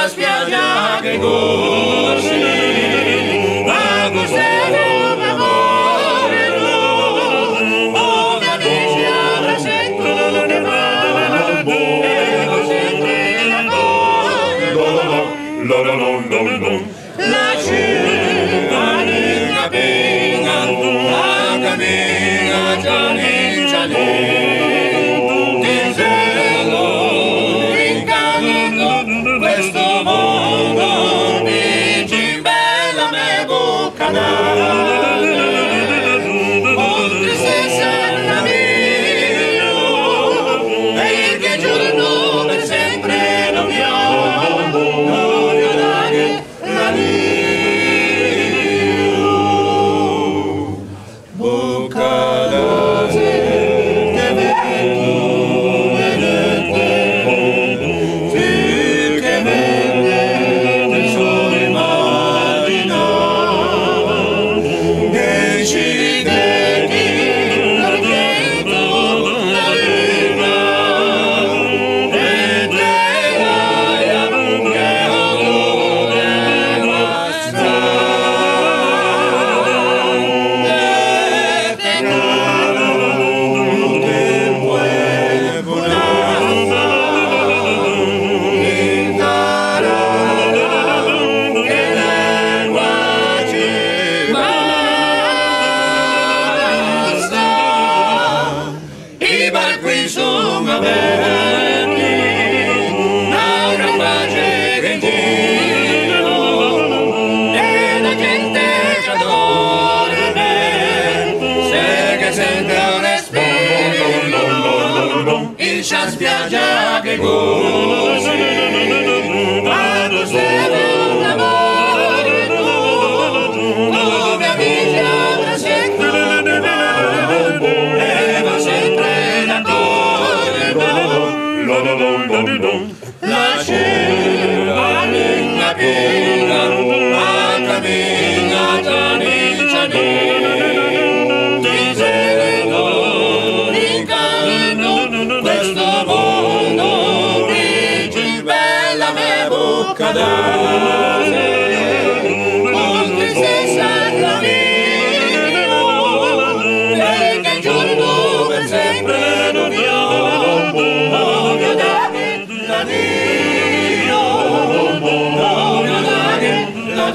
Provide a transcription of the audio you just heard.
Spiaggia che corsi, ma cos'è l'amore, oh mia amici avrà sempre che va, e sempre d'accordo, la città di Capina, la cammina Gianni Gianni. Oltre se sarà mio, e che giorno per sempre non mi dare la mia. Bocca da sé, che vento venente, sì che vende del sole immagina. Qui sono aperti, una gran pace gentile, e la gente ci adora me, se che sente un respiro, in spiaggia che corsi, ma cos'è l'amore, dove amici avrà sempre che va, e va sempre. La città linga piena, la cammina Gianni Gianni, ti sereno, l'incanto, questo mondo, dici bella me bocca d'ase, oltre se sarà mio, e che giorno per sempre non io. La